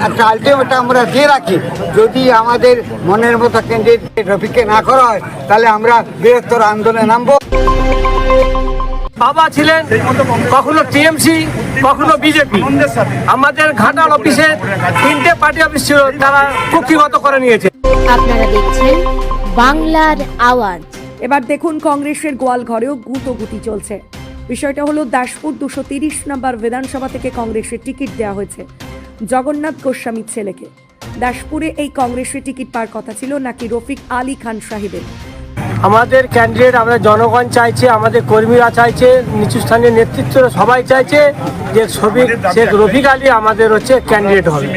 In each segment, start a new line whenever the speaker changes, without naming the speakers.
একটা আলটিমেটাম আমরা দিয়ে রাখি, যদি আমাদের মনের মতো ক্যান্ডিডেট রফিককে না করা হয় তাহলে আমরা বৃহত্তর আন্দোলনে নামবো।
বাবা ছিলেন কখনো টিএমসি কখনো বিজেপি। আমাদের ঘাটাল অফিসে 3টে পার্টি অফিস ছিল, তারা কুক্ষিগত করে নিয়েছে।
আপনারা দেখছেন বাংলার আওয়াজ।
এবার দেখুন কংগ্রেসের গোয়ালঘরেও গুটোগুটি চলছে। বিষয়টা হলো দাসপুর 230 নম্বর বিধানসভা থেকে কংগ্রেসের টিকিট দেওয়া হয়েছে জগন্নাথ গোস্বামীর ছেলেকে। দাসপুরে এই কংগ্রেসের টিকিট পাওয়ার কথা ছিল নাকি রফিক আলী খান সাহেবের।
আমাদের ক্যান্ডিডেট, আমাদের জনগণ চাইছে, আমাদের কর্মীরা চাইছে, নিচু স্থানীয় নেতৃত্ব সবাই চাইছে যে শেখ রফিক আলী আমাদের হচ্ছে ক্যান্ডিডেট হবে।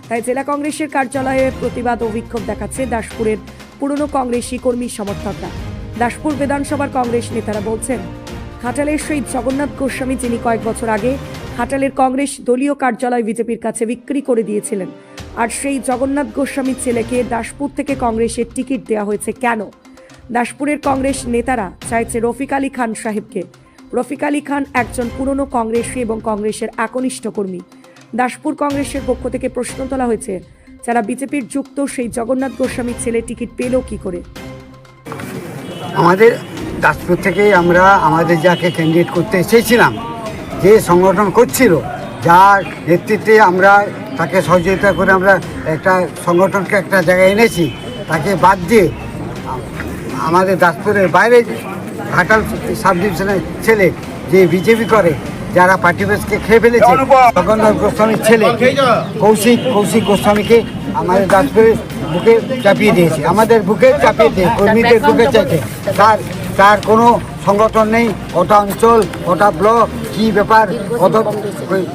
তাই জেলা কংগ্রেসের কার্যালয়ে প্রতিবাদ ও বিক্ষোভ দেখাচ্ছে দাসপুরের পুরনো কংগ্রেসী কর্মী সমর্থকরা। দাসপুর বিধানসভার কংগ্রেস নেতারা বলছেন, ঘাটালের শহীদ জগন্নাথ গোস্বামী, যিনি কয়েক বছর আগে ঘাটালের কংগ্রেস দলীয় কার্যালয় বিজেপির কাছে বিক্রি করে দিয়েছিলেন, আর সেই জগন্নাথ গোস্বামীর ছেলেকে দাসপুর থেকে কংগ্রেসের টিকিট দেওয়া হয়েছে কেন? দাসপুরের কংগ্রেস নেতারা চাইছে রফিক আলী খান সাহেবকে। রফিক আলী খান একজন পুরনো কংগ্রেসী এবং কংগ্রেসের একনিষ্ঠ কর্মী। দাসপুর কংগ্রেসের পক্ষ থেকে প্রশ্ন তোলা হয়েছে, যারা বিজেপির যুক্ত সেই জগন্নাথ গোস্বামীর ছেলে টিকিট পেল কি করে?
আমাদের দাসপুর থেকে আমরা আমাদের যাকে ক্যান্ডিডেট করতে এসেছিলাম, যে সংগঠন করছিল, যার নেতৃত্বে আমরা তাকে সহযোগিতা করে আমরা একটা সংগঠনকে একটা জায়গায় এনেছি, তাকে বাদ দিয়ে আমাদের দাসপুরের বাইরে ঘাটাল সাব ডিভিশনের ছেলে যে বিজেপি করে, যারা পার্টি বেসকে খেয়ে ফেলেছে, জগন্নাথ গোস্বামীর ছেলে কৌশিক গোস্বামীকে আমাদের দাসপুরের বুকে চাপিয়ে দিয়েছে, আমাদের বুকে চাপিয়ে দিয়ে কর্মীদের বুকে চাইছে। তার কোনো সংগঠন নেই, কটা অঞ্চল, কটা ব্লক, কী ব্যাপার, কত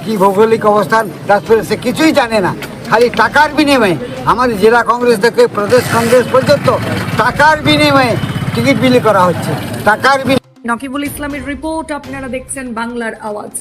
কী ভৌগোলিক অবস্থান দাসপুরে সে কিছুই জানে না। খালি টাকার বিনিময়ে আমাদের জেলা কংগ্রেস থেকে প্রদেশ কংগ্রেস পর্যন্ত টাকার বিনিময়ে টিকিট বিলি করা হচ্ছে, টাকার বিনিময়ে।
নকিবুল ইসলামের রিপোর্ট, আপনারা দেখছেন বাংলার আওয়াজ।